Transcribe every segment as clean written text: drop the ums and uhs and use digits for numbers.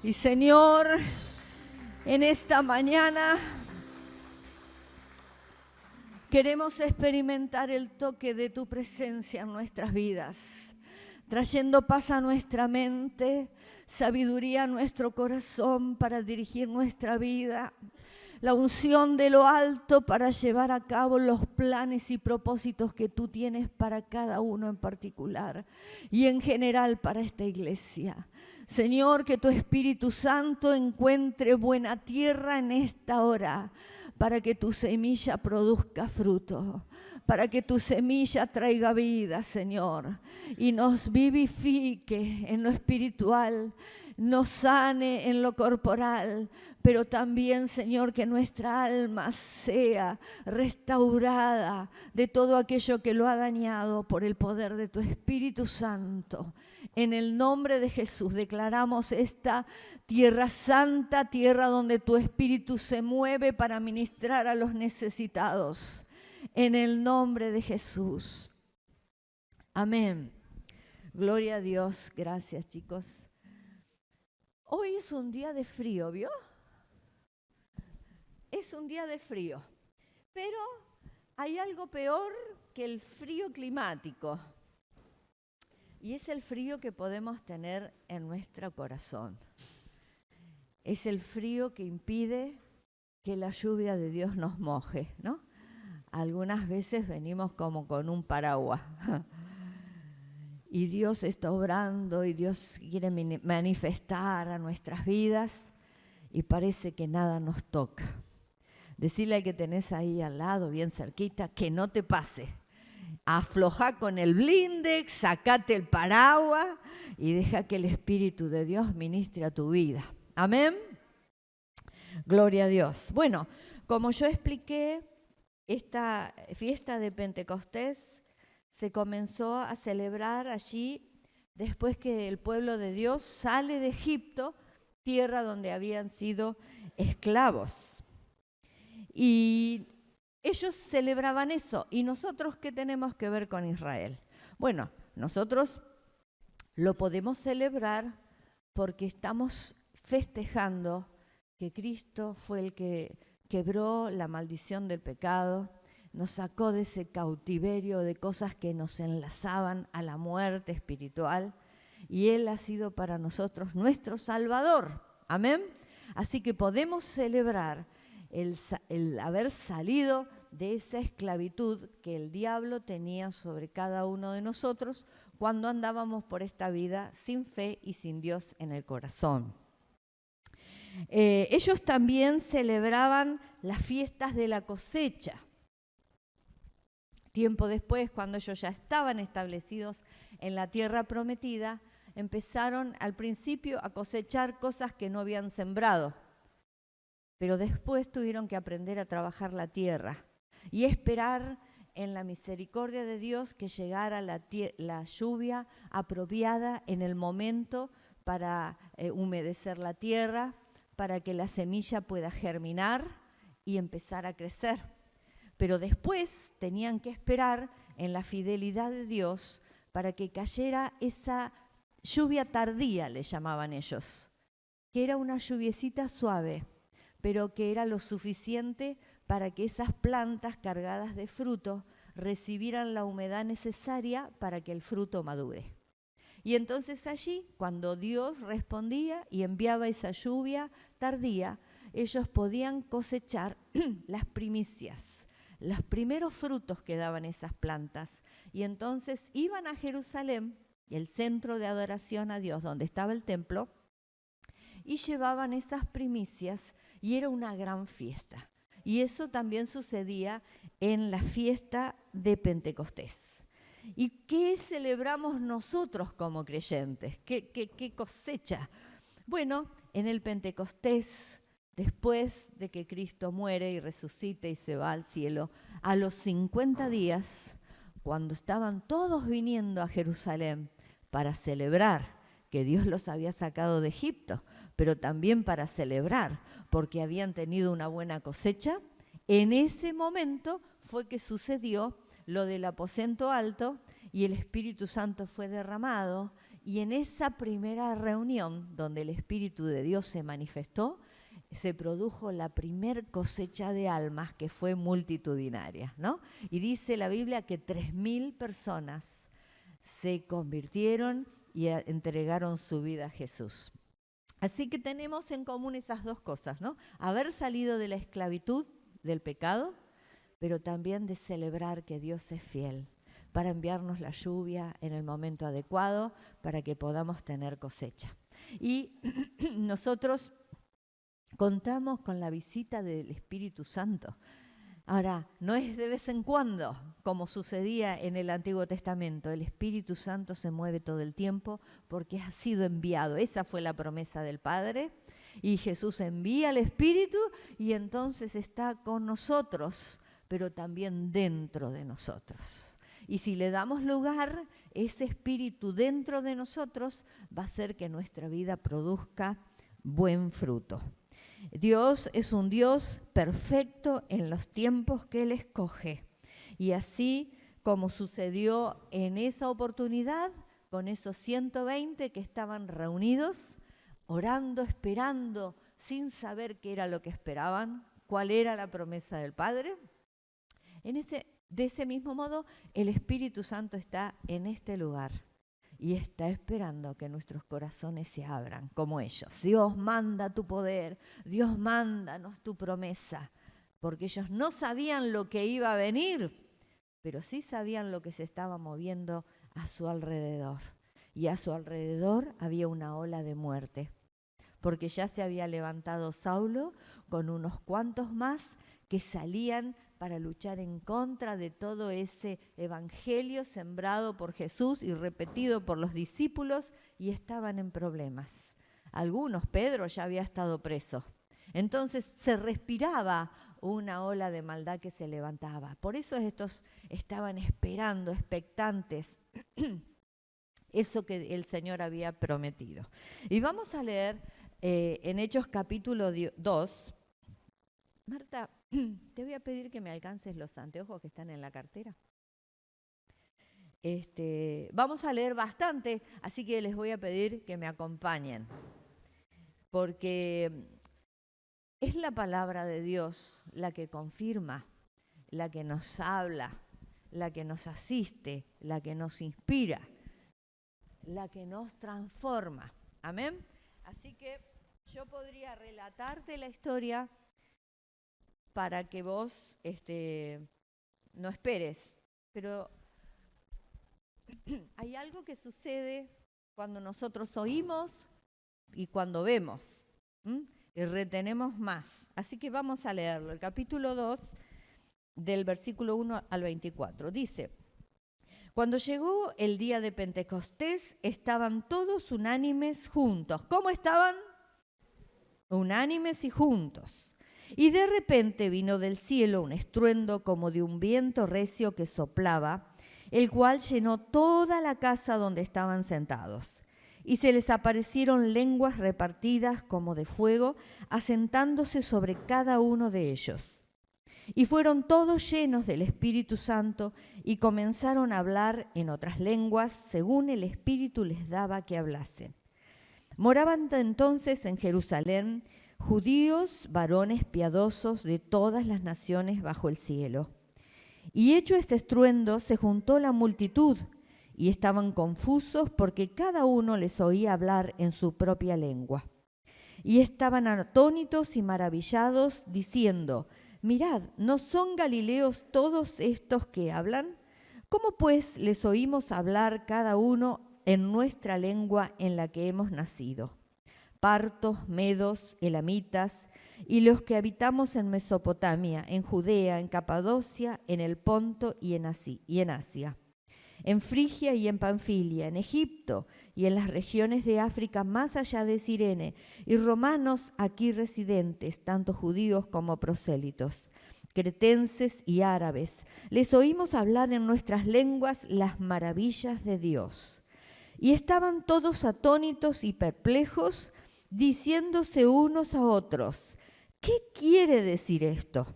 Y Señor, en esta mañana queremos experimentar el toque de tu presencia en nuestras vidas, trayendo paz a nuestra mente, sabiduría a nuestro corazón para dirigir nuestra vida, la unción de lo alto para llevar a cabo los planes y propósitos que tú tienes para cada uno en particular y en general para esta iglesia. Señor, que tu Espíritu Santo encuentre buena tierra en esta hora para que tu semilla produzca fruto, para que tu semilla traiga vida, Señor, y nos vivifique en lo espiritual, nos sane en lo corporal, pero también, Señor, que nuestra alma sea restaurada de todo aquello que lo ha dañado por el poder de tu Espíritu Santo. En el nombre de Jesús declaramos esta tierra santa, tierra donde tu Espíritu se mueve para ministrar a los necesitados. En el nombre de Jesús. Amén. Gloria a Dios. Gracias, chicos. Hoy es un día de frío, ¿vio? Es un día de frío, pero hay algo peor que el frío climático, y es el frío que podemos tener en nuestro corazón. Es el frío que impide que la lluvia de Dios nos moje, ¿no? Algunas veces venimos como con un paraguas y Dios está obrando y Dios quiere manifestar a nuestras vidas y parece que nada nos toca. Decirle al que tenés ahí al lado, bien cerquita, que no te pase. Aflojá con el blindex, sacate el paraguas y deja que el Espíritu de Dios ministre a tu vida. Amén. Gloria a Dios. Bueno, como yo expliqué, esta fiesta de Pentecostés se comenzó a celebrar allí después que el pueblo de Dios sale de Egipto, tierra donde habían sido esclavos. Y ellos celebraban eso. ¿Y nosotros qué tenemos que ver con Israel? Bueno, nosotros lo podemos celebrar porque estamos festejando que Cristo fue el que quebró la maldición del pecado, nos sacó de ese cautiverio de cosas que nos enlazaban a la muerte espiritual, y Él ha sido para nosotros nuestro Salvador. Amén. Así que podemos celebrar el haber salido de esa esclavitud que el diablo tenía sobre cada uno de nosotros cuando andábamos por esta vida sin fe y sin Dios en el corazón. Ellos también celebraban las fiestas de la cosecha. Tiempo después, cuando ellos ya estaban establecidos en la tierra prometida, empezaron al principio a cosechar cosas que no habían sembrado, pero después tuvieron que aprender a trabajar la tierra y esperar en la misericordia de Dios que llegara la lluvia apropiada en el momento para humedecer la tierra, para que la semilla pueda germinar y empezar a crecer. Pero después tenían que esperar en la fidelidad de Dios para que cayera esa lluvia tardía, le llamaban ellos, que era una lluviecita suave, pero que era lo suficiente para que esas plantas cargadas de fruto recibieran la humedad necesaria para que el fruto madure. Y entonces allí, cuando Dios respondía y enviaba esa lluvia tardía, ellos podían cosechar las primicias, los primeros frutos que daban esas plantas. Y entonces iban a Jerusalén, el centro de adoración a Dios, donde estaba el templo, y llevaban esas primicias, y era una gran fiesta. Y eso también sucedía en la fiesta de Pentecostés. ¿Y qué celebramos nosotros como creyentes? ¿Qué cosecha? Bueno, en el Pentecostés, después de que Cristo muere y resucita y se va al cielo, a los 50 días, cuando estaban todos viniendo a Jerusalén para celebrar que Dios los había sacado de Egipto, pero también para celebrar porque habían tenido una buena cosecha, en ese momento fue que sucedió lo del aposento alto y el Espíritu Santo fue derramado Y en esa primera reunión, donde el Espíritu de Dios se manifestó, se produjo la primer cosecha de almas, que fue multitudinaria, ¿no? Y dice la Biblia que 3.000 personas se convirtieron y entregaron su vida a Jesús. Así que tenemos en común esas dos cosas, ¿no? Haber salido de la esclavitud, del pecado, pero también de celebrar que Dios es fiel para enviarnos la lluvia en el momento adecuado para que podamos tener cosecha. Y nosotros contamos con la visita del Espíritu Santo. Ahora, no es de vez en cuando, como sucedía en el Antiguo Testamento. El Espíritu Santo se mueve todo el tiempo porque ha sido enviado. Esa fue la promesa del Padre. Y Jesús envía al Espíritu y entonces está con nosotros, pero también dentro de nosotros. Y si le damos lugar, ese Espíritu dentro de nosotros va a hacer que nuestra vida produzca buen fruto. Dios es un Dios perfecto en los tiempos que Él escoge. Y así como sucedió en esa oportunidad, con esos 120 que estaban reunidos, orando, esperando, sin saber qué era lo que esperaban, cuál era la promesa del Padre, de ese mismo modo, el Espíritu Santo está en este lugar. Y está esperando que nuestros corazones se abran como ellos. Dios manda tu poder, Dios mándanos tu promesa. Porque ellos no sabían lo que iba a venir, pero sí sabían lo que se estaba moviendo a su alrededor. Y a su alrededor había una ola de muerte. Porque ya se había levantado Saulo con unos cuantos más que salían para luchar en contra de todo ese evangelio sembrado por Jesús y repetido por los discípulos, y estaban en problemas. Algunos, Pedro ya había estado preso. Entonces se respiraba una ola de maldad que se levantaba. Por eso estos estaban esperando, expectantes, eso que el Señor había prometido. Y vamos a leer en Hechos capítulo 2. Marta, te voy a pedir que me alcances los anteojos que están en la cartera. Vamos a leer bastante, así que les voy a pedir que me acompañen, porque es la palabra de Dios la que confirma, la que nos habla, la que nos asiste, la que nos inspira, la que nos transforma. Amén. Así que yo podría relatarte la historia para que vos no esperes. Pero hay algo que sucede cuando nosotros oímos y cuando vemos, y retenemos más. Así que vamos a leerlo. El capítulo 2, del versículo 1 al 24. Dice: cuando llegó el día de Pentecostés, estaban todos unánimes juntos. ¿Cómo estaban? Unánimes y juntos. Y de repente vino del cielo un estruendo como de un viento recio que soplaba, el cual llenó toda la casa donde estaban sentados. Y se les aparecieron lenguas repartidas como de fuego, asentándose sobre cada uno de ellos. Y fueron todos llenos del Espíritu Santo y comenzaron a hablar en otras lenguas según el Espíritu les daba que hablasen. Moraban entonces en Jerusalén judíos, varones piadosos de todas las naciones bajo el cielo. Y hecho este estruendo, se juntó la multitud, y estaban confusos porque cada uno les oía hablar en su propia lengua. Y estaban atónitos y maravillados, diciendo: mirad, ¿no son galileos todos estos que hablan? ¿Cómo pues les oímos hablar cada uno en nuestra lengua en la que hemos nacido? Partos, medos, elamitas, y los que habitamos en Mesopotamia, en Judea, en Capadocia, en el Ponto y en Asia, en Frigia y en Panfilia, en Egipto y en las regiones de África más allá de Cirene, y romanos aquí residentes, tanto judíos como prosélitos, cretenses y árabes, les oímos hablar en nuestras lenguas las maravillas de Dios. Y estaban todos atónitos y perplejos, diciéndose unos a otros: ¿qué quiere decir esto?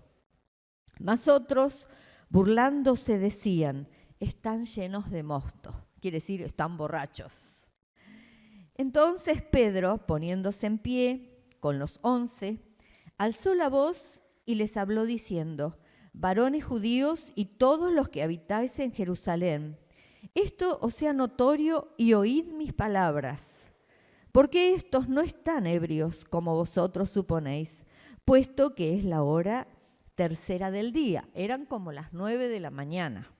Mas otros, burlándose, decían: están llenos de mosto. Quiere decir, están borrachos. Entonces Pedro, poniéndose en pie con los 11, alzó la voz y les habló diciendo: varones judíos y todos los que habitáis en Jerusalén, esto os sea notorio y oíd mis palabras, porque estos no están ebrios como vosotros suponéis, puesto que es la hora tercera del día, eran como las 9 de la mañana.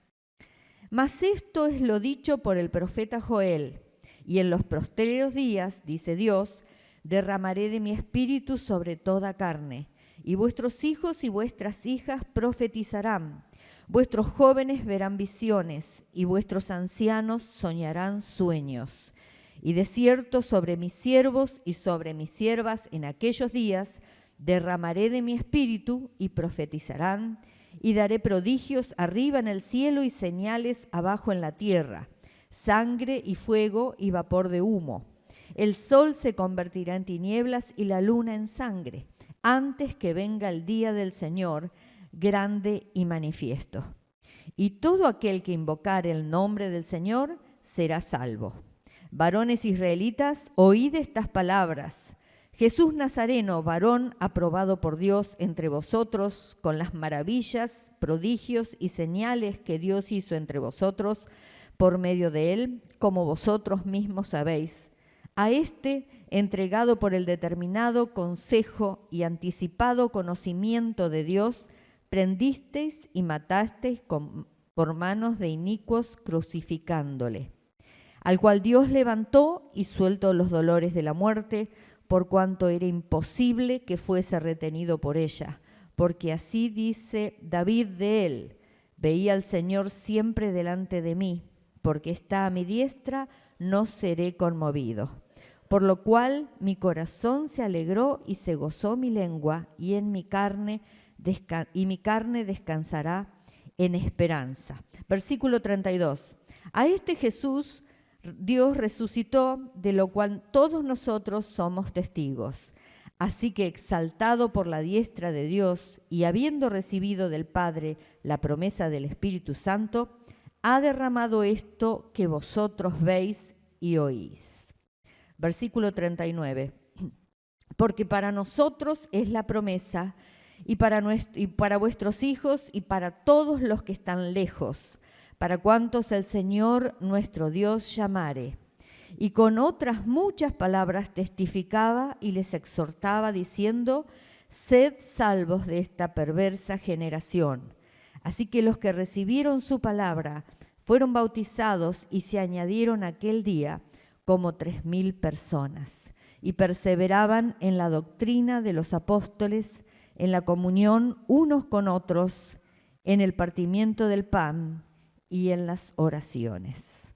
Mas esto es lo dicho por el profeta Joel: y en los postreros días, dice Dios, derramaré de mi espíritu sobre toda carne, y vuestros hijos y vuestras hijas profetizarán, vuestros jóvenes verán visiones, y vuestros ancianos soñarán sueños. Y de cierto sobre mis siervos y sobre mis siervas en aquellos días derramaré de mi espíritu, y profetizarán, y daré prodigios arriba en el cielo y señales abajo en la tierra, sangre y fuego y vapor de humo. El sol se convertirá en tinieblas y la luna en sangre, antes que venga el día del Señor, grande y manifiesto. Y todo aquel que invocare el nombre del Señor será salvo. Varones israelitas, oíd estas palabras. Jesús Nazareno, varón aprobado por Dios entre vosotros, con las maravillas, prodigios y señales que Dios hizo entre vosotros por medio de él, como vosotros mismos sabéis. A este, entregado por el determinado consejo y anticipado conocimiento de Dios, prendisteis y matasteis por manos de inicuos, crucificándole, al cual Dios levantó y suelto los dolores de la muerte, por cuanto era imposible que fuese retenido por ella, porque así dice David de él: veía al Señor siempre delante de mí, porque está a mi diestra, no seré conmovido. Por lo cual mi corazón se alegró y se gozó mi lengua, y mi carne descansará en esperanza. Versículo 32. A este Jesús Dios resucitó, de lo cual todos nosotros somos testigos. Así que, exaltado por la diestra de Dios y habiendo recibido del Padre la promesa del Espíritu Santo, ha derramado esto que vosotros veis y oís. Versículo 39. Porque para nosotros es la promesa, y para vuestros hijos y para todos los que están lejos, para cuantos el Señor nuestro Dios llamare. Y con otras muchas palabras testificaba y les exhortaba diciendo: sed salvos de esta perversa generación. Así que los que recibieron su palabra fueron bautizados, y se añadieron aquel día como 3,000 personas, y perseveraban en la doctrina de los apóstoles, en la comunión unos con otros, en el partimiento del pan y en las oraciones.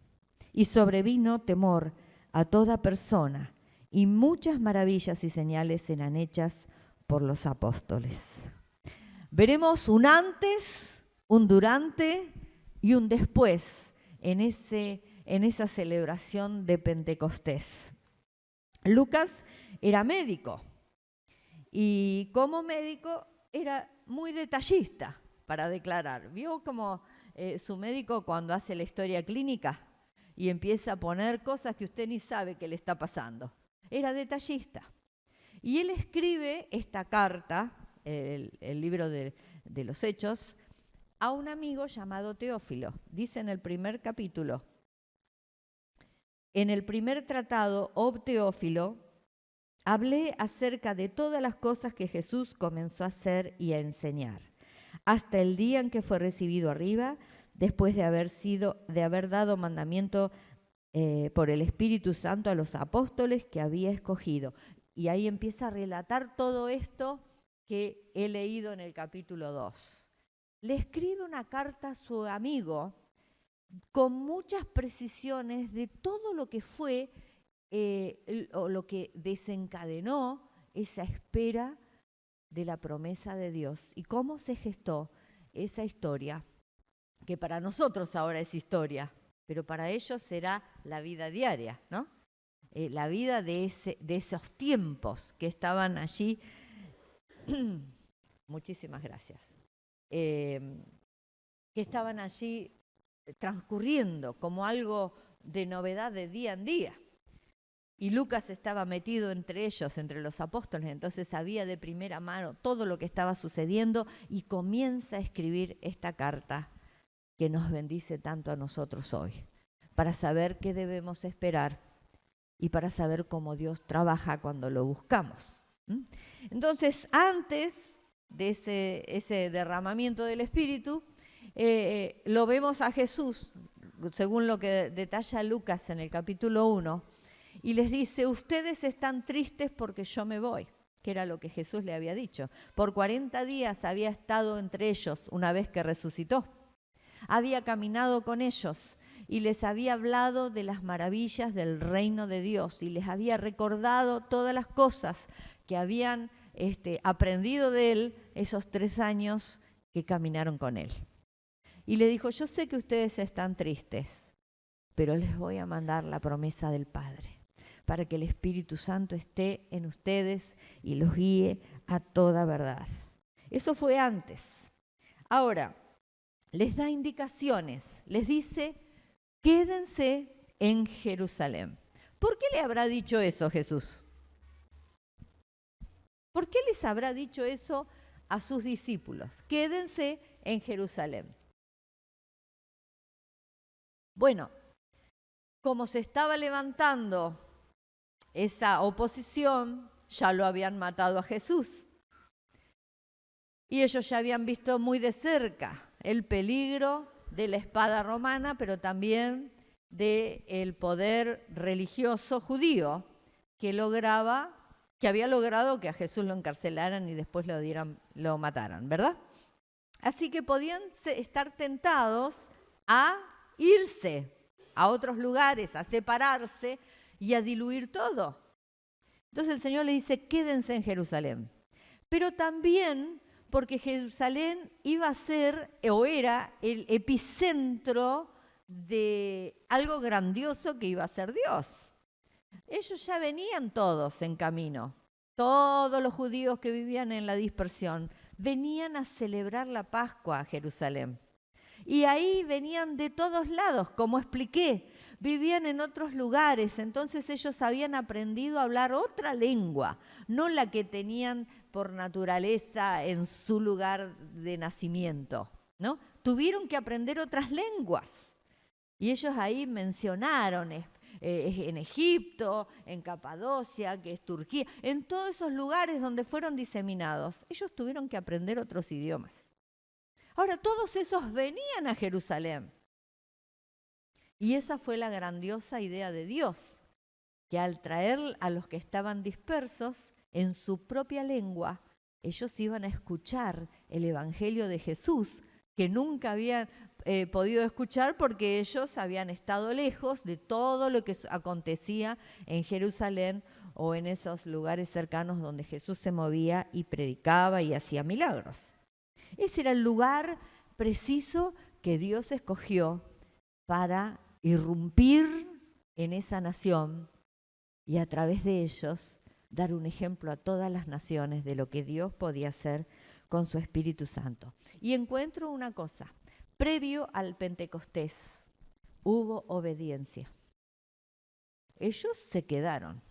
Y sobrevino temor a toda persona, y muchas maravillas y señales eran hechas por los apóstoles. Veremos un antes, un durante y un después en esa celebración de Pentecostés. Lucas era médico, y como médico era muy detallista para declarar. ¿Vio como su médico cuando hace la historia clínica y empieza a poner cosas que usted ni sabe que le está pasando? Era detallista. Y él escribe esta carta, el libro de los Hechos, a un amigo llamado Teófilo. Dice en el primer capítulo: en el primer tratado, oh Teófilo, hablé acerca de todas las cosas que Jesús comenzó a hacer y a enseñar, hasta el día en que fue recibido arriba, después de haber dado mandamiento por el Espíritu Santo a los apóstoles que había escogido. Y ahí empieza a relatar todo esto que he leído en el capítulo 2. Le escribe una carta a su amigo con muchas precisiones de todo lo que fue o lo que desencadenó esa espera de la promesa de Dios y cómo se gestó esa historia, que para nosotros ahora es historia, pero para ellos será la vida diaria, ¿no? La vida de esos tiempos que estaban allí. Muchísimas gracias. Que estaban allí transcurriendo como algo de novedad de día en día. Y Lucas estaba metido entre ellos, entre los apóstoles, entonces sabía de primera mano todo lo que estaba sucediendo y comienza a escribir esta carta que nos bendice tanto a nosotros hoy, para saber qué debemos esperar y para saber cómo Dios trabaja cuando lo buscamos. Entonces, antes de ese derramamiento del Espíritu, lo vemos a Jesús, según lo que detalla Lucas en el capítulo 1, y les dice, ustedes están tristes porque yo me voy, que era lo que Jesús le había dicho. Por 40 días había estado entre ellos una vez que resucitó. Había caminado con ellos y les había hablado de las maravillas del reino de Dios y les había recordado todas las cosas que habían aprendido de él esos 3 años que caminaron con él. Y le dijo, yo sé que ustedes están tristes, pero les voy a mandar la promesa del Padre para que el Espíritu Santo esté en ustedes y los guíe a toda verdad. Eso fue antes. Ahora, les da indicaciones, les dice, quédense en Jerusalén. ¿Por qué le habrá dicho eso Jesús? ¿Por qué les habrá dicho eso a sus discípulos? Quédense en Jerusalén. Bueno, como se estaba levantando esa oposición, ya lo habían matado a Jesús. Y ellos ya habían visto muy de cerca el peligro de la espada romana, pero también del poder religioso judío que había logrado que a Jesús lo encarcelaran y después lo mataran, ¿verdad? Así que podían estar tentados a irse a otros lugares, a separarse y a diluir todo. Entonces el Señor le dice, quédense en Jerusalén. Pero también porque Jerusalén iba a ser o era el epicentro de algo grandioso que iba a ser Dios. Ellos ya venían todos en camino. Todos los judíos que vivían en la dispersión venían a celebrar la Pascua a Jerusalén. Y ahí venían de todos lados, como expliqué, vivían en otros lugares, entonces ellos habían aprendido a hablar otra lengua, no la que tenían por naturaleza en su lugar de nacimiento, ¿no? Tuvieron que aprender otras lenguas. Y ellos ahí mencionaron en Egipto, en Capadocia, que es Turquía, en todos esos lugares donde fueron diseminados, ellos tuvieron que aprender otros idiomas. Ahora, todos esos venían a Jerusalén. Y esa fue la grandiosa idea de Dios, que al traer a los que estaban dispersos en su propia lengua, ellos iban a escuchar el Evangelio de Jesús, que nunca habían podido escuchar porque ellos habían estado lejos de todo lo que acontecía en Jerusalén o en esos lugares cercanos donde Jesús se movía y predicaba y hacía milagros. Ese era el lugar preciso que Dios escogió para irrumpir en esa nación y a través de ellos dar un ejemplo a todas las naciones de lo que Dios podía hacer con su Espíritu Santo. Y encuentro una cosa, previo al Pentecostés hubo obediencia. Ellos se quedaron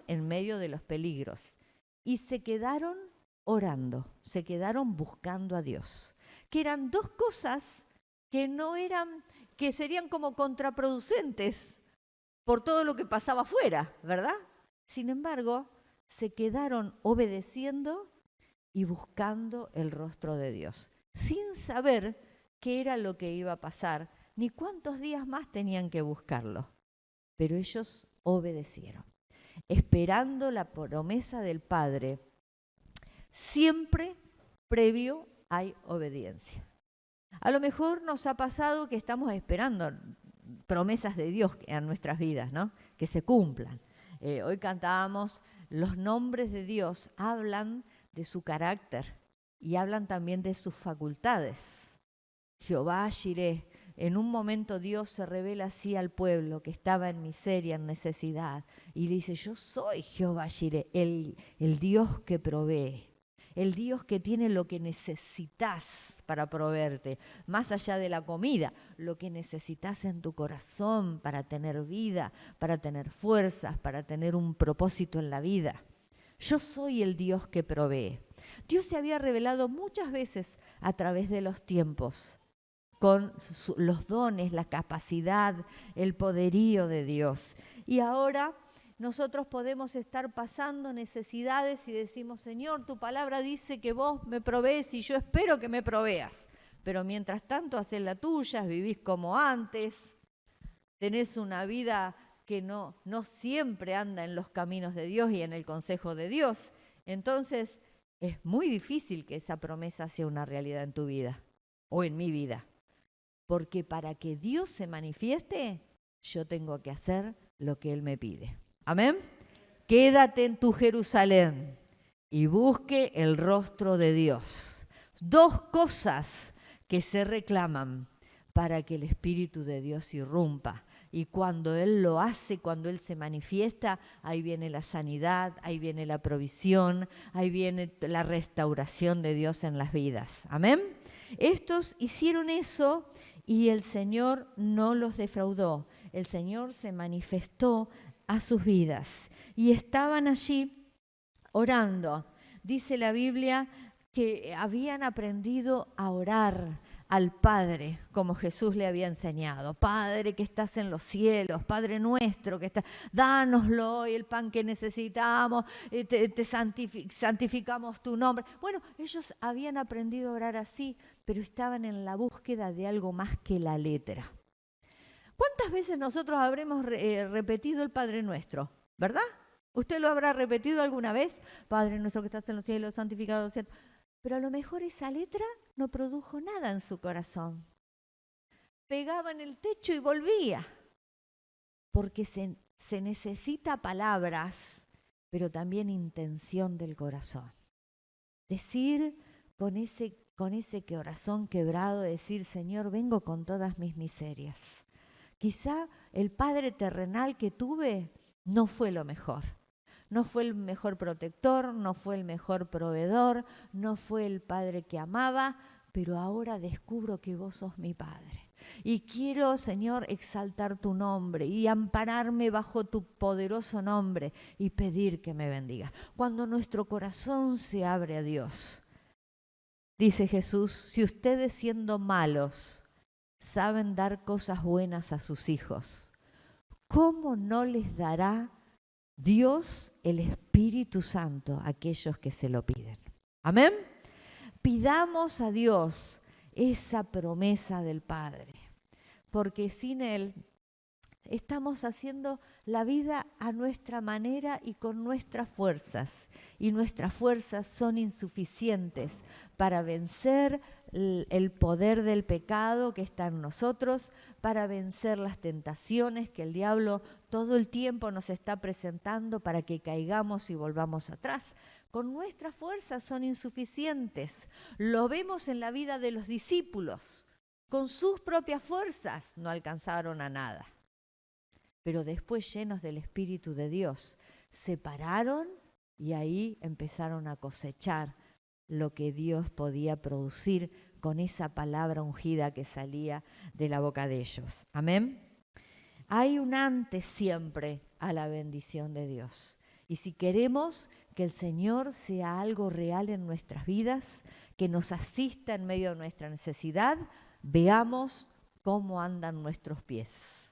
en medio de los peligros y se quedaron orando, se quedaron buscando a Dios, que eran dos cosas que serían como contraproducentes por todo lo que pasaba afuera, ¿verdad? Sin embargo, se quedaron obedeciendo y buscando el rostro de Dios, sin saber qué era lo que iba a pasar, ni cuántos días más tenían que buscarlo. Pero ellos obedecieron, esperando la promesa del Padre. Siempre previo hay obediencia. A lo mejor nos ha pasado que estamos esperando promesas de Dios en nuestras vidas, ¿no? Que se cumplan. Hoy cantábamos, los nombres de Dios hablan de su carácter y hablan también de sus facultades. Jehová Jireh, en un momento Dios se revela así al pueblo que estaba en miseria, en necesidad, y dice, yo soy Jehová Jireh, el Dios que provee, el Dios que tiene lo que necesitas para proveerte, más allá de la comida, lo que necesitas en tu corazón para tener vida, para tener fuerzas, para tener un propósito en la vida. Yo soy el Dios que provee. Dios se había revelado muchas veces a través de los tiempos, con los dones, la capacidad, el poderío de Dios. Y ahora nosotros podemos estar pasando necesidades y decimos, Señor, tu palabra dice que vos me provees y yo espero que me proveas. Pero mientras tanto haces la tuya, vivís como antes, tenés una vida que no siempre anda en los caminos de Dios y en el consejo de Dios. Entonces es muy difícil que esa promesa sea una realidad en tu vida o en mi vida. Porque para que Dios se manifieste, yo tengo que hacer lo que Él me pide. Amén. Quédate en tu Jerusalén y busque el rostro de Dios. Dos cosas que se reclaman para que el Espíritu de Dios irrumpa. Y cuando Él lo hace, cuando Él se manifiesta, ahí viene la sanidad, ahí viene la provisión, ahí viene la restauración de Dios en las vidas. Amén. Estos hicieron eso y el Señor no los defraudó. El Señor se manifestó a sus vidas y estaban allí orando. Dice la Biblia que habían aprendido a orar al Padre, como Jesús le había enseñado. Padre que estás en los cielos, Padre nuestro que estás, dánoslo hoy el pan que necesitamos, te santificamos tu nombre. Bueno, ellos habían aprendido a orar así, pero estaban en la búsqueda de algo más que la letra. ¿Cuántas veces nosotros habremos repetido el Padre Nuestro? ¿Verdad? ¿Usted lo habrá repetido alguna vez? Padre nuestro que estás en los cielos, santificado sea. Pero a lo mejor esa letra no produjo nada en su corazón. Pegaba en el techo y volvía. Porque se necesita palabras, pero también intención del corazón. Decir con ese corazón quebrado, decir, Señor, vengo con todas mis miserias. Quizá el padre terrenal que tuve no fue lo mejor. No fue el mejor protector, no fue el mejor proveedor, no fue el padre que amaba, pero ahora descubro que vos sos mi padre. Y quiero, Señor, exaltar tu nombre y ampararme bajo tu poderoso nombre y pedir que me bendiga. Cuando nuestro corazón se abre a Dios, dice Jesús, si ustedes siendo malos saben dar cosas buenas a sus hijos, ¿cómo no les dará Dios el Espíritu Santo a aquellos que se lo piden? Amén. Pidamos a Dios esa promesa del Padre, porque sin Él estamos haciendo la vida a nuestra manera y con nuestras fuerzas, y nuestras fuerzas son insuficientes para vencer el poder del pecado que está en nosotros, para vencer las tentaciones que el diablo todo el tiempo nos está presentando para que caigamos y volvamos atrás. Con nuestras fuerzas son insuficientes. Lo vemos en la vida de los discípulos. Con sus propias fuerzas no alcanzaron a nada. Pero después, llenos del Espíritu de Dios, se pararon y ahí empezaron a cosechar lo que Dios podía producir con esa palabra ungida que salía de la boca de ellos. Amén. Hay un antes siempre a la bendición de Dios. Y si queremos que el Señor sea algo real en nuestras vidas, que nos asista en medio de nuestra necesidad, veamos cómo andan nuestros pies,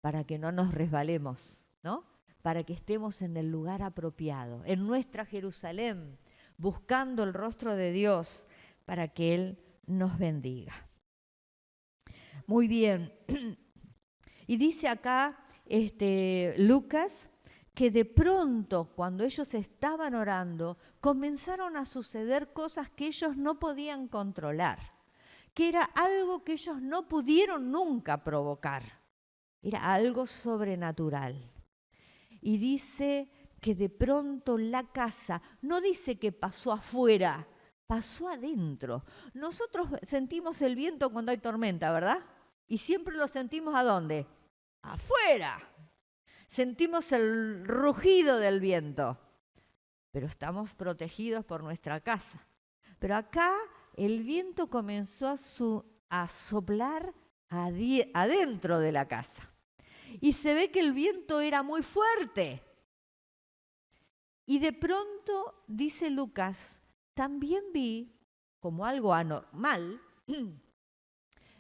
para que no nos resbalemos, ¿no? Para que estemos en el lugar apropiado, en nuestra Jerusalén, buscando el rostro de Dios para que Él nos bendiga. Muy bien. Y dice acá Lucas que de pronto, cuando ellos estaban orando, comenzaron a suceder cosas que ellos no podían controlar, que era algo que ellos no pudieron nunca provocar. Era algo sobrenatural. Y dice que de pronto la casa, no dice que pasó afuera, pasó adentro. Nosotros sentimos el viento cuando hay tormenta, ¿verdad? Y siempre lo sentimos ¿a dónde? Afuera. Sentimos el rugido del viento. pero estamos protegidos por nuestra casa. Pero acá el viento comenzó a soplar adentro de la casa. Y se ve que el viento era muy fuerte. Y de pronto, dice Lucas, también vi, como algo anormal,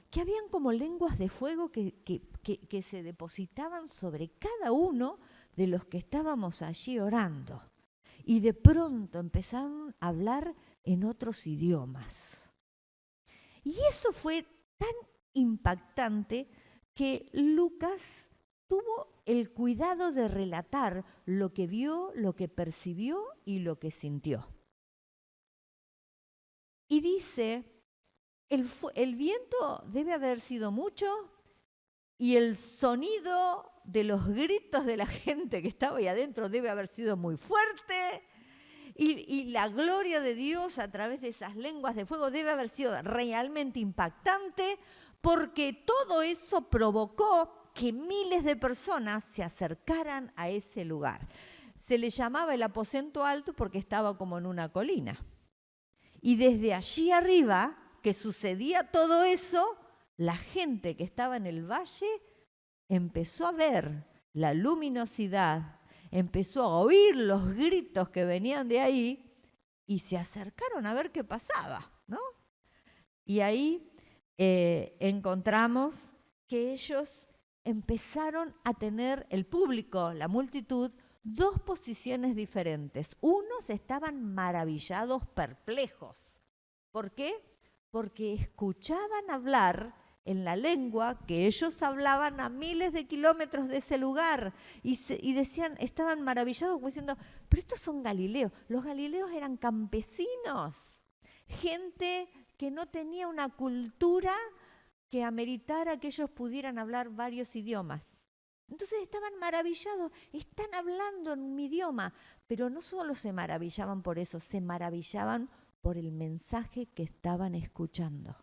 que habían como lenguas de fuego que se depositaban sobre cada uno de los que estábamos allí orando. Y de pronto empezaron a hablar en otros idiomas. Y eso fue tan impactante que Lucas tuvo el cuidado de relatar lo que vio, lo que percibió y lo que sintió. Y dice, el viento debe haber sido mucho y el sonido de los gritos de la gente que estaba ahí adentro debe haber sido muy fuerte. Y la gloria de Dios a través de esas lenguas de fuego debe haber sido realmente impactante, porque todo eso provocó que miles de personas se acercaran a ese lugar. Se le llamaba el aposento alto porque estaba como en una colina. Y desde allí arriba, que sucedía todo eso, la gente que estaba en el valle empezó a ver la luminosidad, empezó a oír los gritos que venían de ahí y se acercaron a ver qué pasaba, ¿no? Y ahí encontramos que ellos empezaron a tener, el público, la multitud, dos posiciones diferentes. Unos estaban maravillados, perplejos. ¿Por qué? Porque escuchaban hablar en la lengua que ellos hablaban a miles de kilómetros de ese lugar y decían, estaban maravillados como diciendo, pero estos son galileos. Los galileos eran campesinos, gente que no tenía una cultura que ameritara que ellos pudieran hablar varios idiomas. Entonces estaban maravillados, están hablando en mi idioma, pero no solo se maravillaban por eso, se maravillaban por el mensaje que estaban escuchando.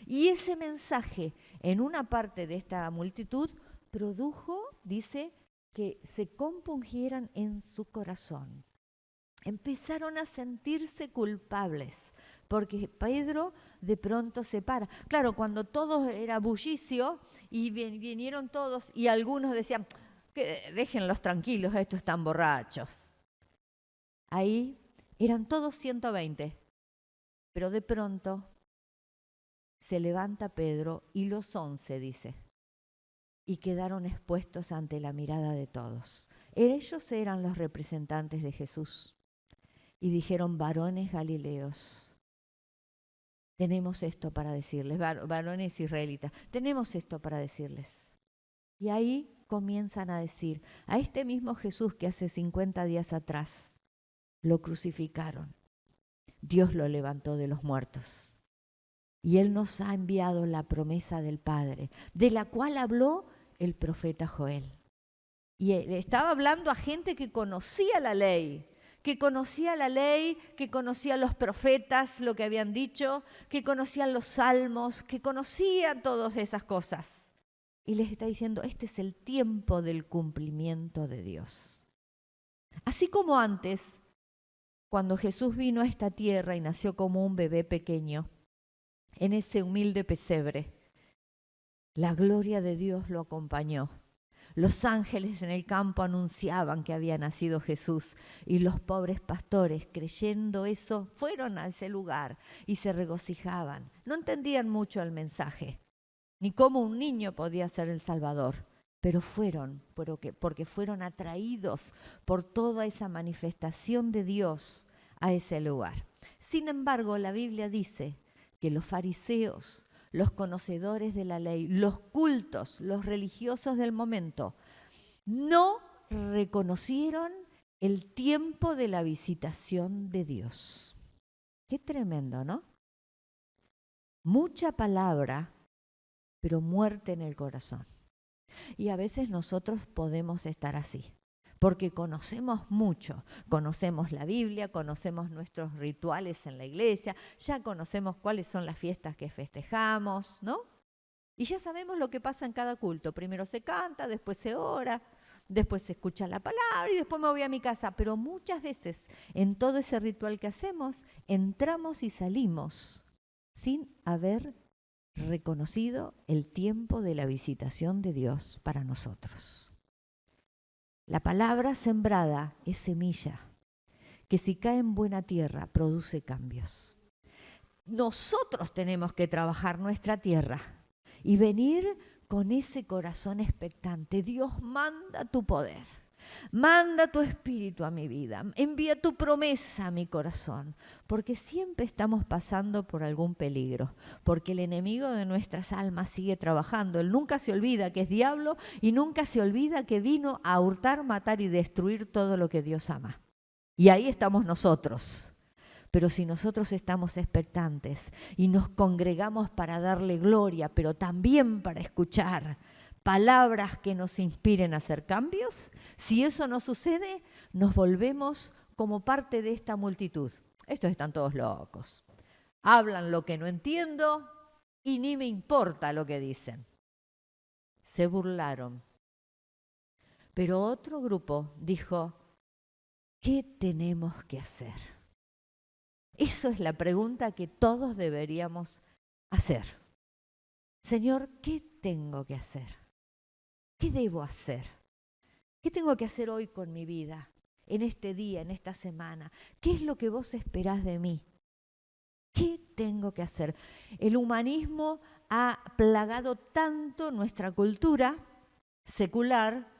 Y ese mensaje en una parte de esta multitud produjo, dice, que se compungieran en su corazón. Empezaron a sentirse culpables, porque Pedro de pronto se para. Claro, cuando todo era bullicio y vinieron todos y algunos decían, que déjenlos tranquilos, estos están borrachos. Ahí eran todos 120, pero de pronto se levanta Pedro y los 11, dice, y quedaron expuestos ante la mirada de todos. Ellos eran los representantes de Jesús. Y dijeron, varones galileos, tenemos esto para decirles, varones israelitas, tenemos esto para decirles. Y ahí comienzan a decir, a este mismo Jesús que hace 50 días atrás lo crucificaron, Dios lo levantó de los muertos. Y Él nos ha enviado la promesa del Padre, de la cual habló el profeta Joel. Y estaba hablando a gente que conocía la ley, que conocía los profetas, lo que habían dicho, que conocían los salmos, que conocían todas esas cosas. Y les está diciendo, este es el tiempo del cumplimiento de Dios. Así como antes, cuando Jesús vino a esta tierra y nació como un bebé pequeño, en ese humilde pesebre, la gloria de Dios lo acompañó. Los ángeles en el campo anunciaban que había nacido Jesús y los pobres pastores, creyendo eso, fueron a ese lugar y se regocijaban. No entendían mucho el mensaje, ni cómo un niño podía ser el Salvador, pero fueron, porque fueron atraídos por toda esa manifestación de Dios a ese lugar. Sin embargo, la Biblia dice que los fariseos, los conocedores de la ley, los cultos, los religiosos del momento, no reconocieron el tiempo de la visitación de Dios. Qué tremendo, ¿no? Mucha palabra, pero muerte en el corazón. Y a veces nosotros podemos estar así, porque conocemos mucho, conocemos la Biblia, conocemos nuestros rituales en la iglesia, ya conocemos cuáles son las fiestas que festejamos, ¿no? Y ya sabemos lo que pasa en cada culto. Primero se canta, después se ora, después se escucha la palabra y después me voy a mi casa. Pero muchas veces en todo ese ritual que hacemos, entramos y salimos sin haber reconocido el tiempo de la visitación de Dios para nosotros. La palabra sembrada es semilla que si cae en buena tierra produce cambios. Nosotros tenemos que trabajar nuestra tierra y venir con ese corazón expectante. Dios, manda tu poder, manda tu espíritu a mi vida, envía tu promesa a mi corazón, porque siempre estamos pasando por algún peligro, porque el enemigo de nuestras almas sigue trabajando. Él nunca se olvida que es diablo y nunca se olvida que vino a hurtar, matar y destruir todo lo que Dios ama. Y ahí estamos nosotros. Pero si nosotros estamos expectantes y nos congregamos para darle gloria, pero también para escuchar palabras que nos inspiren a hacer cambios, si eso no sucede, nos volvemos como parte de esta multitud. Estos están todos locos. Hablan lo que no entiendo y ni me importa lo que dicen. Se burlaron. Pero otro grupo dijo, ¿qué tenemos que hacer? Eso es la pregunta que todos deberíamos hacer. Señor, ¿qué tengo que hacer? ¿Qué debo hacer? ¿Qué tengo que hacer hoy con mi vida, en este día, en esta semana? ¿Qué es lo que vos esperás de mí? ¿Qué tengo que hacer? El humanismo ha plagado tanto nuestra cultura secular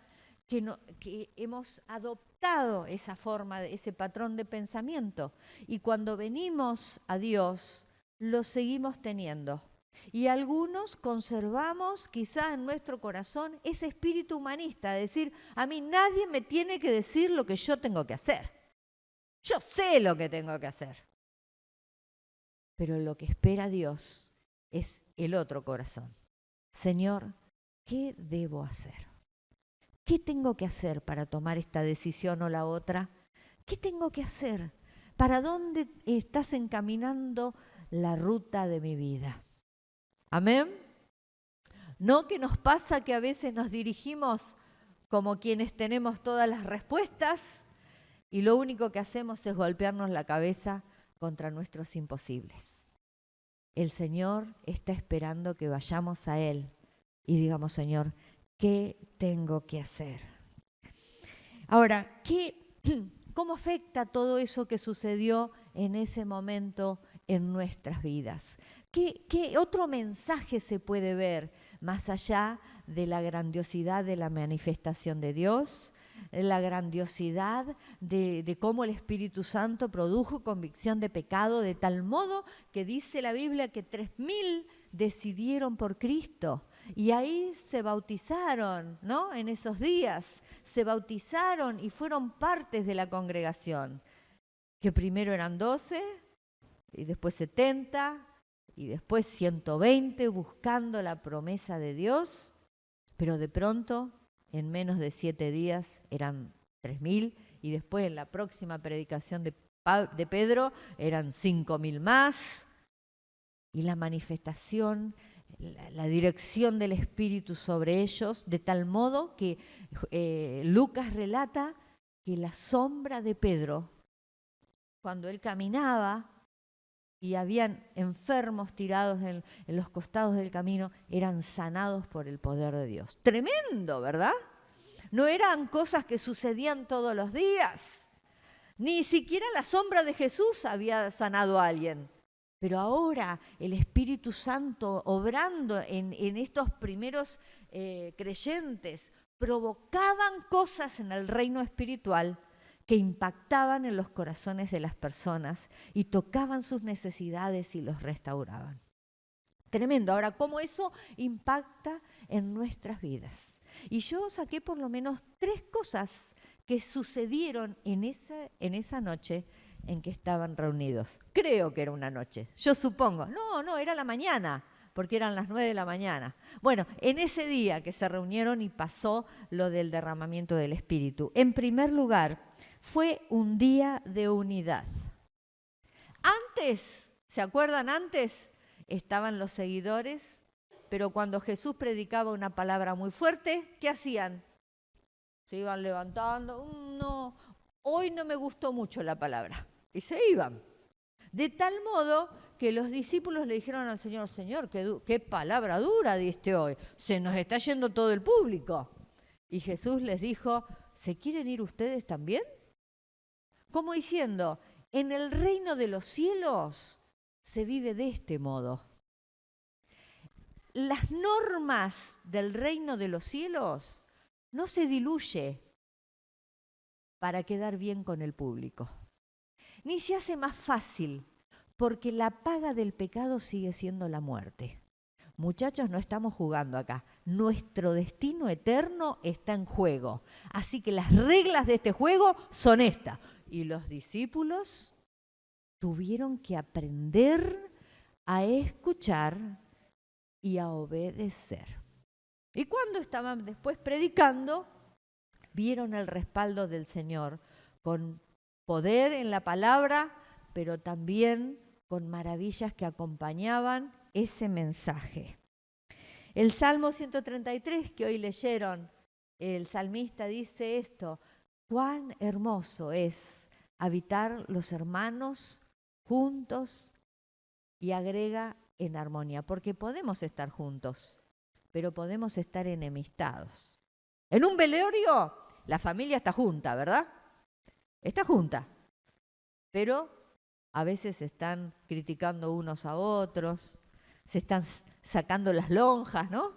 que hemos adoptado esa forma, ese patrón de pensamiento. Y cuando venimos a Dios, lo seguimos teniendo. Y algunos conservamos quizá en nuestro corazón ese espíritu humanista, de decir, a mí nadie me tiene que decir lo que yo tengo que hacer. Yo sé lo que tengo que hacer. Pero lo que espera Dios es el otro corazón. Señor, ¿qué debo hacer? ¿Qué tengo que hacer para tomar esta decisión o la otra? ¿Qué tengo que hacer? ¿Para dónde estás encaminando la ruta de mi vida? Amén. ¿No que nos pasa que a veces nos dirigimos como quienes tenemos todas las respuestas y lo único que hacemos es golpearnos la cabeza contra nuestros imposibles? El Señor está esperando que vayamos a Él y digamos, Señor, ¿qué tengo que hacer? Ahora, ¿cómo afecta todo eso que sucedió en ese momento en nuestras vidas? ¿Qué otro mensaje se puede ver más allá de la grandiosidad de la manifestación de Dios, la grandiosidad de cómo el Espíritu Santo produjo convicción de pecado de tal modo que dice la Biblia que 3.000 decidieron por Cristo? Y ahí se bautizaron, ¿no? En esos días se bautizaron y fueron partes de la congregación, que primero eran 12 y después 70 y después 120 buscando la promesa de Dios, pero de pronto en menos de 7 días eran 3.000 y después en la próxima predicación de Pedro eran 5.000 más. Y la manifestación, la dirección del Espíritu sobre ellos, de tal modo que Lucas relata que la sombra de Pedro, cuando él caminaba y habían enfermos tirados en los costados del camino, eran sanados por el poder de Dios. Tremendo, ¿verdad? No eran cosas que sucedían todos los días. Ni siquiera la sombra de Jesús había sanado a alguien. Pero ahora el Espíritu Santo obrando en estos primeros creyentes provocaban cosas en el reino espiritual que impactaban en los corazones de las personas y tocaban sus necesidades y los restauraban. Tremendo. Ahora, ¿cómo eso impacta en nuestras vidas? Y yo saqué por lo menos 3 cosas que sucedieron en esa noche en que estaban reunidos. Creo que era una noche, yo supongo. No, era la mañana, porque eran las 9 de la mañana. Bueno, en ese día que se reunieron y pasó lo del derramamiento del Espíritu. En primer lugar, fue un día de unidad. Antes, ¿se acuerdan antes? Estaban los seguidores, pero cuando Jesús predicaba una palabra muy fuerte, ¿qué hacían? Se iban levantando, no, hoy no me gustó mucho la palabra. Y se iban. De tal modo que los discípulos le dijeron al Señor, Señor, qué palabra dura diste hoy, se nos está yendo todo el público. Y Jesús les dijo, ¿se quieren ir ustedes también? Como diciendo, en el reino de los cielos se vive de este modo. Las normas del reino de los cielos no se diluye para quedar bien con el público, ni se hace más fácil, porque la paga del pecado sigue siendo la muerte. Muchachos, no estamos jugando acá. Nuestro destino eterno está en juego. Así que las reglas de este juego son estas. Y los discípulos tuvieron que aprender a escuchar y a obedecer. Y cuando estaban después predicando, vieron el respaldo del Señor con poder en la palabra, pero también con maravillas que acompañaban ese mensaje. El Salmo 133 que hoy leyeron, el salmista dice esto: cuán hermoso es habitar los hermanos juntos, y agrega en armonía, porque podemos estar juntos, pero podemos estar enemistados. En un velorio la familia está junta, ¿verdad? Está junta, pero a veces se están criticando unos a otros, se están sacando las lonjas, ¿no?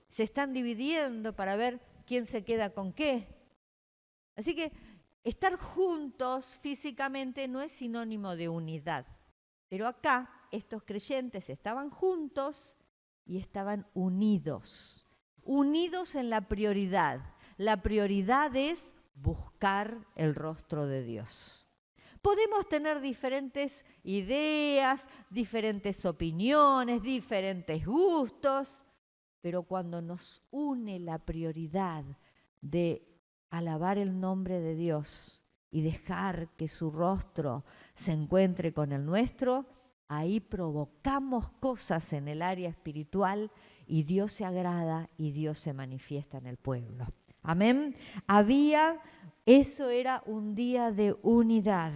Se están dividiendo para ver quién se queda con qué. Así que estar juntos físicamente no es sinónimo de unidad. Pero acá estos creyentes estaban juntos y estaban unidos. Unidos en la prioridad. La prioridad es buscar el rostro de Dios. Podemos tener diferentes ideas, diferentes opiniones, diferentes gustos, pero cuando nos une la prioridad de alabar el nombre de Dios y dejar que su rostro se encuentre con el nuestro, ahí provocamos cosas en el área espiritual y Dios se agrada y Dios se manifiesta en el pueblo. Amén. Eso era un día de unidad.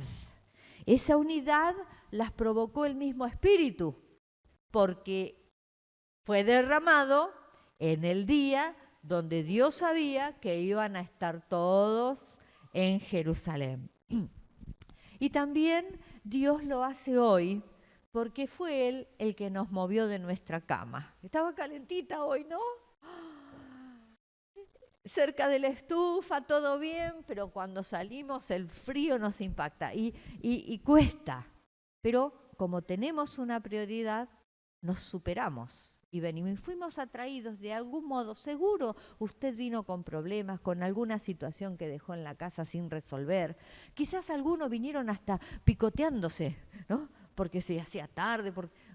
Esa unidad las provocó el mismo Espíritu, porque fue derramado en el día donde Dios sabía que iban a estar todos en Jerusalén. Y también Dios lo hace hoy, porque fue Él el que nos movió de nuestra cama. Estaba calentita hoy, ¿no? Cerca de la estufa, todo bien, pero cuando salimos el frío nos impacta y cuesta. Pero como tenemos una prioridad, nos superamos y venimos y fuimos atraídos de algún modo. Seguro usted vino con problemas, con alguna situación que dejó en la casa sin resolver. Quizás algunos vinieron hasta picoteándose, ¿no? Porque se hacía tarde,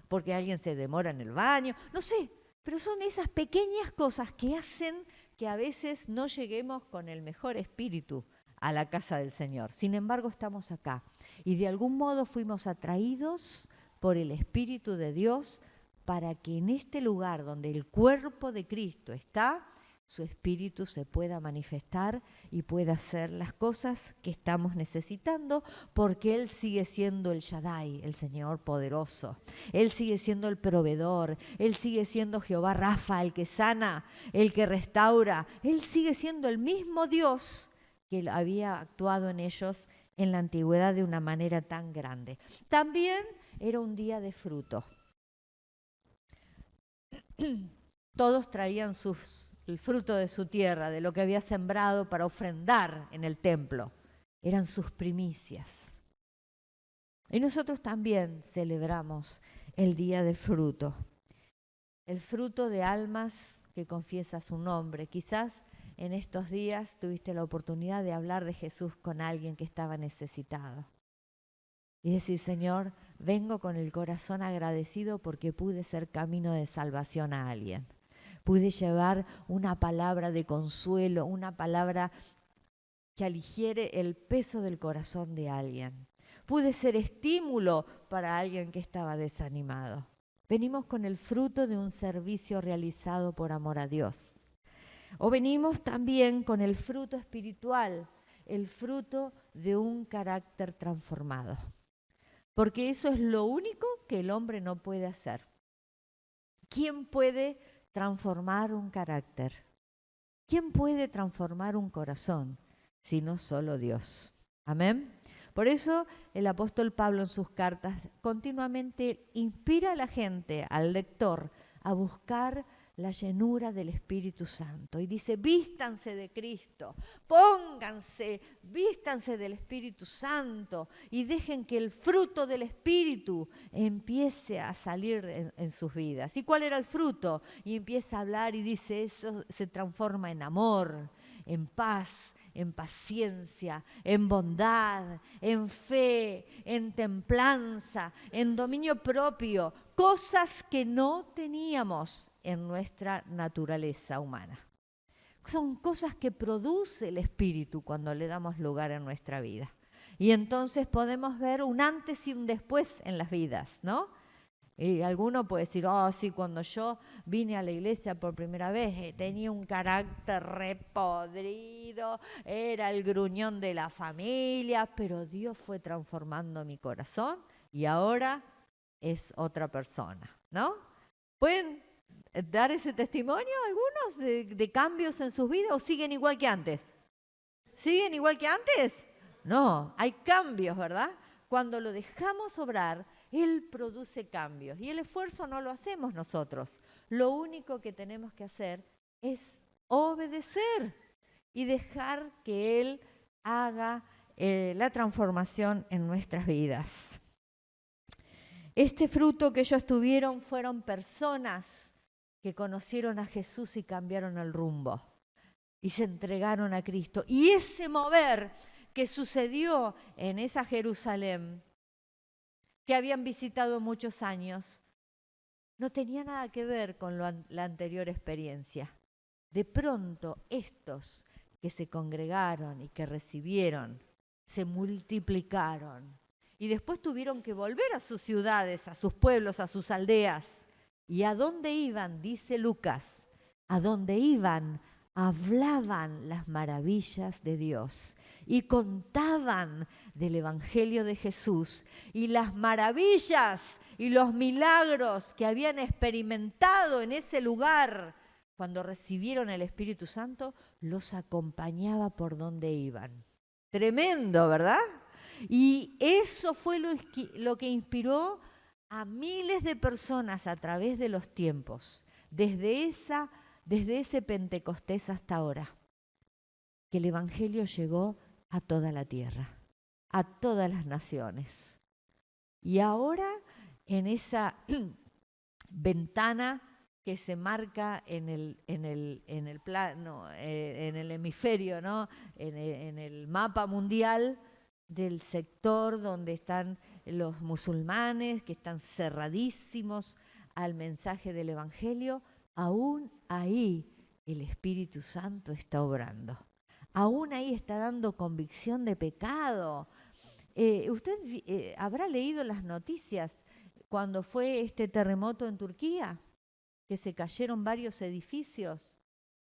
porque alguien se demora en el baño, no sé. Pero son esas pequeñas cosas que hacen que a veces no lleguemos con el mejor espíritu a la casa del Señor. Sin embargo, estamos acá y de algún modo fuimos atraídos por el Espíritu de Dios para que en este lugar donde el cuerpo de Cristo está, su Espíritu se pueda manifestar y pueda hacer las cosas que estamos necesitando, porque Él sigue siendo el Shaddai, el Señor poderoso. Él sigue siendo el proveedor. Él sigue siendo Jehová Rafa, el que sana, el que restaura. Él sigue siendo el mismo Dios que había actuado en ellos en la antigüedad de una manera tan grande. También era un día de fruto. Todos traían el fruto de su tierra, de lo que había sembrado para ofrendar en el templo. Eran sus primicias. Y nosotros también celebramos el día del fruto. El fruto de almas que confiesa su nombre. Quizás en estos días tuviste la oportunidad de hablar de Jesús con alguien que estaba necesitado. Y decir, Señor, vengo con el corazón agradecido porque pude ser camino de salvación a alguien. Pude llevar una palabra de consuelo, una palabra que aliviere el peso del corazón de alguien. Pude ser estímulo para alguien que estaba desanimado. Venimos con el fruto de un servicio realizado por amor a Dios. O venimos también con el fruto espiritual, el fruto de un carácter transformado. Porque eso es lo único que el hombre no puede hacer. ¿Quién puede transformar un carácter? ¿Quién puede transformar un corazón? Sino solo Dios. Amén. Por eso el apóstol Pablo en sus cartas continuamente inspira a la gente, al lector, a buscar la llenura del Espíritu Santo. Y dice, vístanse de Cristo, vístanse del Espíritu Santo y dejen que el fruto del Espíritu empiece a salir en sus vidas. ¿Y cuál era el fruto? Y empieza a hablar y dice, eso se transforma en amor, en paz, en paciencia, en bondad, en fe, en templanza, en dominio propio, cosas que no teníamos en nuestra naturaleza humana. Son cosas que produce el Espíritu cuando le damos lugar en nuestra vida. Y entonces podemos ver un antes y un después en las vidas, ¿no? Y alguno puede decir, oh sí, cuando yo vine a la iglesia por primera vez tenía un carácter repodrido, era el gruñón de la familia, pero Dios fue transformando mi corazón y ahora es otra persona, ¿no? ¿Pueden dar ese testimonio algunos de cambios en sus vidas o siguen igual que antes? ¿Siguen igual que antes? No, hay cambios, ¿verdad? Cuando lo dejamos obrar, Él produce cambios y el esfuerzo no lo hacemos nosotros. Lo único que tenemos que hacer es obedecer y dejar que Él haga la transformación en nuestras vidas. Este fruto que ellos tuvieron fueron personas que conocieron a Jesús y cambiaron el rumbo y se entregaron a Cristo. Y ese mover que sucedió en esa Jerusalén, que habían visitado muchos años, no tenía nada que ver con la anterior experiencia. De pronto, estos que se congregaron y que recibieron, se multiplicaron. Y después tuvieron que volver a sus ciudades, a sus pueblos, a sus aldeas. ¿Y a dónde iban? Dice Lucas. ¿A dónde iban? Hablaban las maravillas de Dios y contaban del Evangelio de Jesús y las maravillas y los milagros que habían experimentado en ese lugar cuando recibieron el Espíritu Santo, los acompañaba por donde iban. Tremendo, ¿verdad? Y eso fue lo que inspiró a miles de personas a través de los tiempos, desde ese Pentecostés hasta ahora, que el Evangelio llegó a toda la tierra, a todas las naciones. Y ahora, en esa ventana que se marca en el hemisferio, ¿no? en el mapa mundial del sector donde están los musulmanes, que están cerradísimos al mensaje del Evangelio, aún ahí el Espíritu Santo está obrando. Aún ahí está dando convicción de pecado. ¿Usted habrá leído las noticias cuando fue este terremoto en Turquía? Que se cayeron varios edificios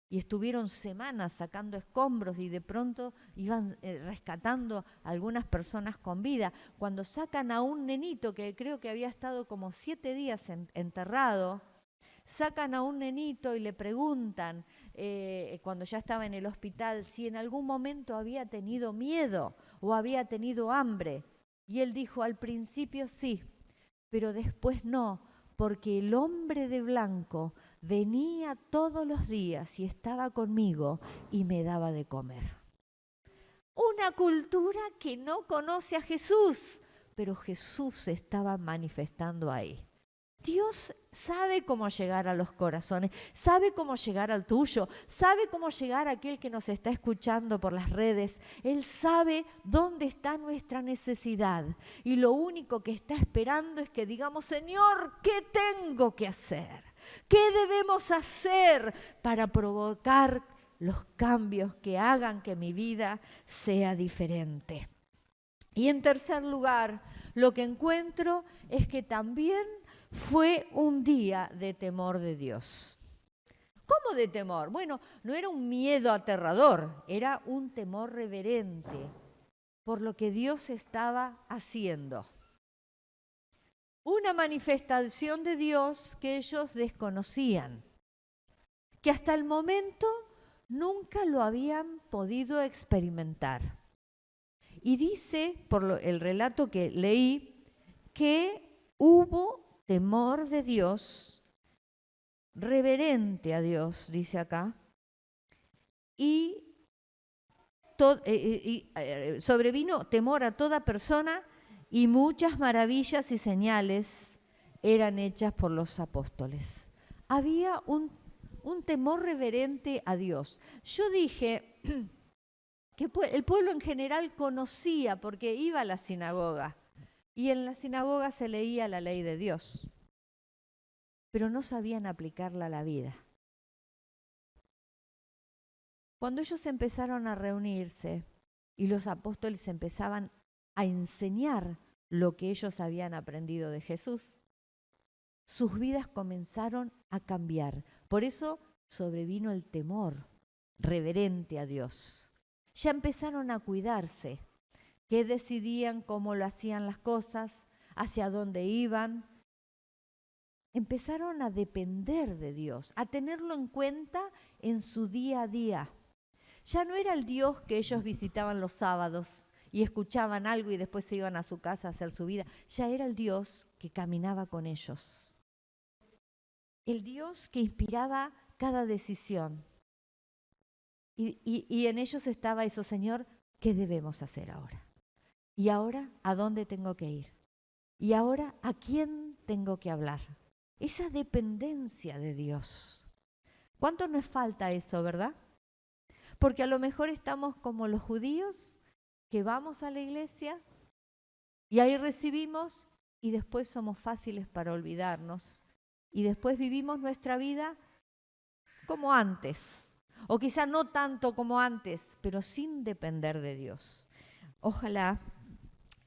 y estuvieron semanas sacando escombros y de pronto iban rescatando a algunas personas con vida. Cuando sacan a un nenito que creo que había estado como 7 días enterrado, sacan a un nenito y le preguntan, cuando ya estaba en el hospital, si en algún momento había tenido miedo o había tenido hambre. Y él dijo, al principio sí, pero después no, porque el hombre de blanco venía todos los días y estaba conmigo y me daba de comer. Una cultura que no conoce a Jesús, pero Jesús se estaba manifestando ahí. Dios sabe cómo llegar a los corazones, sabe cómo llegar al tuyo, sabe cómo llegar a aquel que nos está escuchando por las redes. Él sabe dónde está nuestra necesidad y lo único que está esperando es que digamos, Señor, ¿qué tengo que hacer? ¿Qué debemos hacer para provocar los cambios que hagan que mi vida sea diferente? Y en tercer lugar, lo que encuentro es que también fue un día de temor de Dios. ¿Cómo de temor? Bueno, no era un miedo aterrador, era un temor reverente por lo que Dios estaba haciendo. Una manifestación de Dios que ellos desconocían, que hasta el momento nunca lo habían podido experimentar. Y dice, por el relato que leí, que hubo temor de Dios, reverente a Dios, dice acá, y sobrevino temor a toda persona y muchas maravillas y señales eran hechas por los apóstoles. Había un temor reverente a Dios. Yo dije que el pueblo en general conocía porque iba a la sinagoga y en la sinagoga se leía la ley de Dios, pero no sabían aplicarla a la vida. Cuando ellos empezaron a reunirse y los apóstoles empezaban a enseñar lo que ellos habían aprendido de Jesús, sus vidas comenzaron a cambiar. Por eso sobrevino el temor reverente a Dios. Ya empezaron a cuidarse, que decidían cómo lo hacían las cosas, hacia dónde iban. Empezaron a depender de Dios, a tenerlo en cuenta en su día a día. Ya no era el Dios que ellos visitaban los sábados y escuchaban algo y después se iban a su casa a hacer su vida. Ya era el Dios que caminaba con ellos. El Dios que inspiraba cada decisión. Y en ellos estaba eso, Señor, ¿qué debemos hacer ahora? ¿Y ahora a dónde tengo que ir? ¿Y ahora a quién tengo que hablar? Esa dependencia de Dios. ¿Cuánto nos falta eso, verdad? Porque a lo mejor estamos como los judíos, que vamos a la iglesia y ahí recibimos y después somos fáciles para olvidarnos. Y después vivimos nuestra vida como antes. O quizá no tanto como antes, pero sin depender de Dios. Ojalá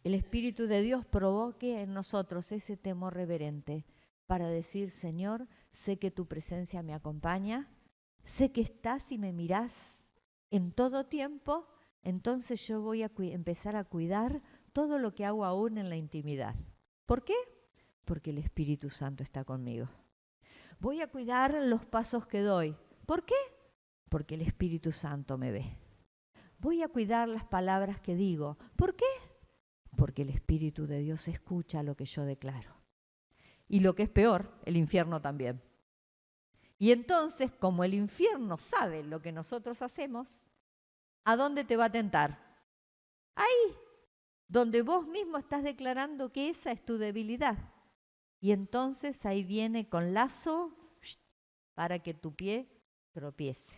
el Espíritu de Dios provoque en nosotros ese temor reverente para decir, Señor, sé que tu presencia me acompaña, sé que estás y me mirás en todo tiempo, entonces yo voy a empezar a cuidar todo lo que hago aún en la intimidad. ¿Por qué? Porque el Espíritu Santo está conmigo. Voy a cuidar los pasos que doy. ¿Por qué? Porque el Espíritu Santo me ve. Voy a cuidar las palabras que digo. ¿Por qué? Porque el Espíritu de Dios escucha lo que yo declaro. Y lo que es peor, el infierno también. Y entonces, como el infierno sabe lo que nosotros hacemos, ¿a dónde te va a tentar? Ahí, donde vos mismo estás declarando que esa es tu debilidad. Y entonces ahí viene con lazo para que tu pie tropiece.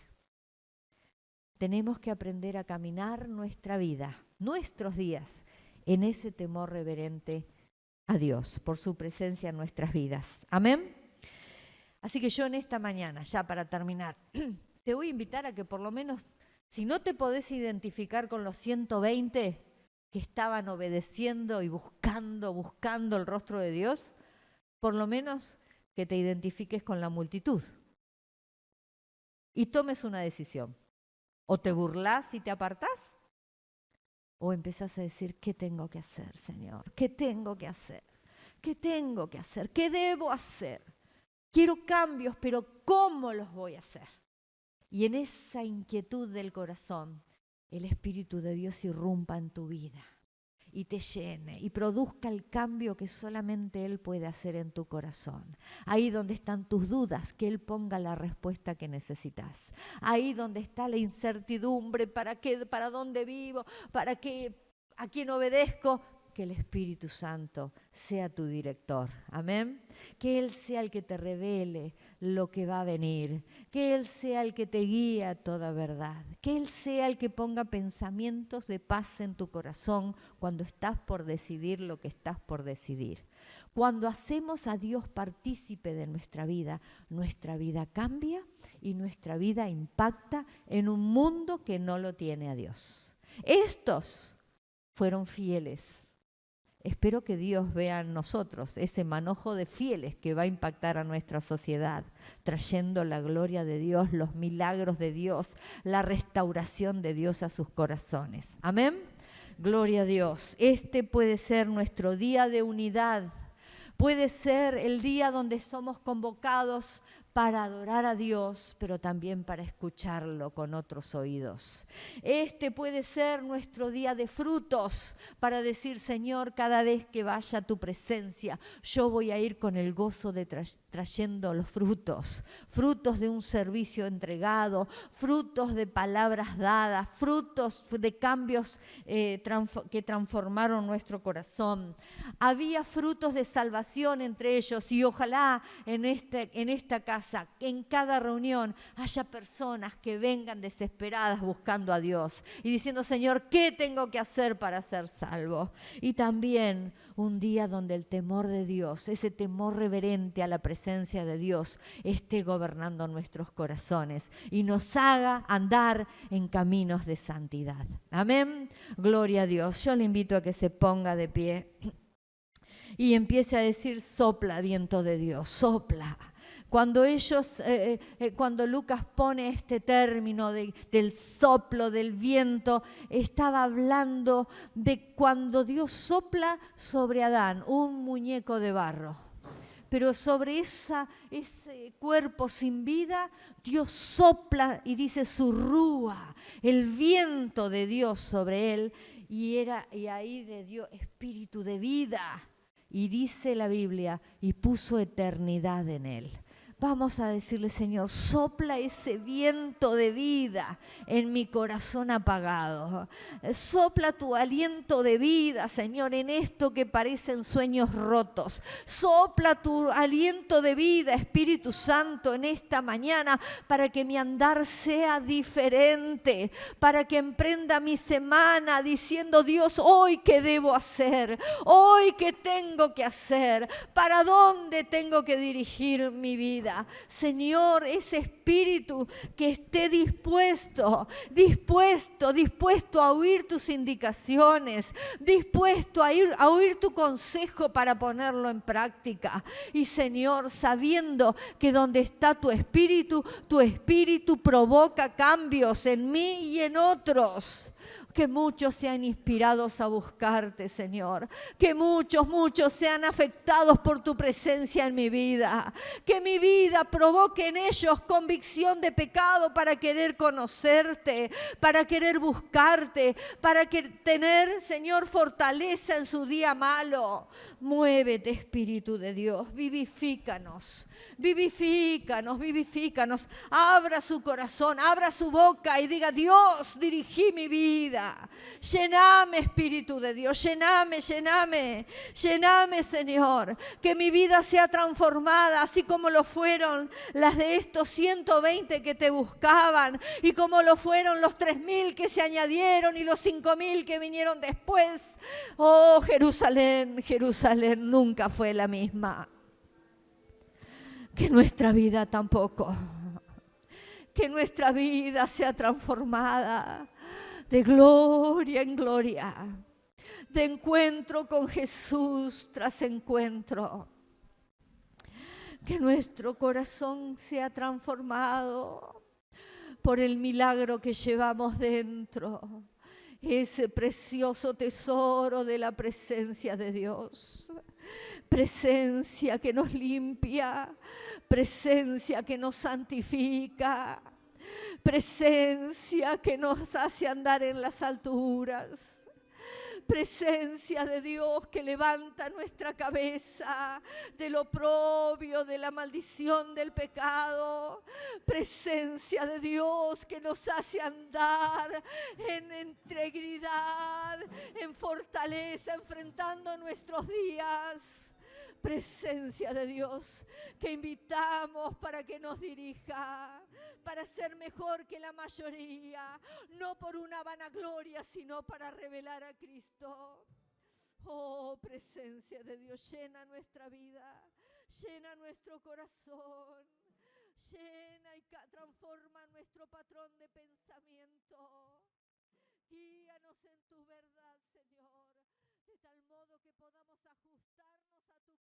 Tenemos que aprender a caminar nuestra vida, nuestros días, en ese temor reverente a Dios, por su presencia en nuestras vidas. Amén. Así que yo en esta mañana, ya para terminar, te voy a invitar a que por lo menos, si no te podés identificar con los 120 que estaban obedeciendo y buscando el rostro de Dios, por lo menos que te identifiques con la multitud y tomes una decisión. O te burlás y te apartás, o empezás a decir, ¿qué tengo que hacer, Señor? ¿Qué tengo que hacer? ¿Qué tengo que hacer? ¿Qué debo hacer? Quiero cambios, pero ¿cómo los voy a hacer? Y en esa inquietud del corazón, el Espíritu de Dios irrumpa en tu vida y te llene y produzca el cambio que solamente Él puede hacer en tu corazón. Ahí donde están tus dudas, que Él ponga la respuesta que necesitas. Ahí donde está la incertidumbre, ¿para qué? ¿Para dónde vivo? ¿Para qué? ¿A quién obedezco? Que el Espíritu Santo sea tu director. Amén. Que Él sea el que te revele lo que va a venir. Que Él sea el que te guíe a toda verdad. Que Él sea el que ponga pensamientos de paz en tu corazón cuando estás por decidir lo que estás por decidir. Cuando hacemos a Dios partícipe de nuestra vida cambia y nuestra vida impacta en un mundo que no lo tiene a Dios. Estos fueron fieles. Espero que Dios vea en nosotros ese manojo de fieles que va a impactar a nuestra sociedad, trayendo la gloria de Dios, los milagros de Dios, la restauración de Dios a sus corazones. Amén. Gloria a Dios. Este puede ser nuestro día de unidad. Puede ser el día donde somos convocados para adorar a Dios, pero también para escucharlo con otros oídos. Este puede ser nuestro día de frutos para decir, Señor, cada vez que vaya a tu presencia, yo voy a ir con el gozo de trayendo los frutos, frutos de un servicio entregado, frutos de palabras dadas, frutos de cambios que transformaron nuestro corazón. Había frutos de salvación entre ellos y ojalá en esta casa, en cada reunión, haya personas que vengan desesperadas buscando a Dios y diciendo, Señor, ¿qué tengo que hacer para ser salvo? Y también un día donde el temor de Dios, ese temor reverente a la presencia de Dios, esté gobernando nuestros corazones y nos haga andar en caminos de santidad. Amén. Gloria a Dios. Yo le invito a que se ponga de pie y empiece a decir, sopla, viento de Dios, sopla. Cuando Lucas pone este término del soplo, del viento, estaba hablando de cuando Dios sopla sobre Adán, un muñeco de barro. Pero sobre ese cuerpo sin vida, Dios sopla y dice su rúa, el viento de Dios sobre él, y ahí de Dios espíritu de vida. Y dice la Biblia, y puso eternidad en él. Vamos a decirle, Señor, sopla ese viento de vida en mi corazón apagado. Sopla tu aliento de vida, Señor, en esto que parecen sueños rotos. Sopla tu aliento de vida, Espíritu Santo, en esta mañana para que mi andar sea diferente, para que emprenda mi semana diciendo, Dios, hoy qué debo hacer, hoy qué tengo que hacer, para dónde tengo que dirigir mi vida. Señor, ese espíritu que esté dispuesto a oír tus indicaciones, dispuesto a oír tu consejo para ponerlo en práctica. Y Señor, sabiendo que donde está tu espíritu provoca cambios en mí y en otros. Que muchos sean inspirados a buscarte, Señor. Que muchos sean afectados por tu presencia en mi vida. Que mi vida provoque en ellos convicción de pecado para querer conocerte, para querer buscarte, para tener, Señor, fortaleza en su día malo. Muévete, Espíritu de Dios. Vivifícanos. Abra su corazón, abra su boca y diga, Dios, dirigí mi vida. Llename, Espíritu de Dios, llename, Señor. Que mi vida sea transformada, así como lo fueron las de estos 120 que te buscaban y como lo fueron los 3,000 que se añadieron y los 5,000 que vinieron después. Oh, Jerusalén nunca fue la misma. Que nuestra vida tampoco. Que nuestra vida sea transformada de gloria en gloria, de encuentro con Jesús tras encuentro. Que nuestro corazón sea transformado por el milagro que llevamos dentro, ese precioso tesoro de la presencia de Dios. Presencia que nos limpia, presencia que nos santifica, presencia que nos hace andar en las alturas. Presencia de Dios que levanta nuestra cabeza del oprobio, de la maldición del pecado. Presencia de Dios que nos hace andar en integridad, en fortaleza, enfrentando nuestros días. Presencia de Dios que invitamos para que nos dirija, para ser mejor que la mayoría, no por una vanagloria, sino para revelar a Cristo. Oh, presencia de Dios, llena nuestra vida, llena nuestro corazón, llena y transforma nuestro patrón de pensamiento. Guíanos en tu verdad, Señor. de tal modo que podamos ajustarnos a tu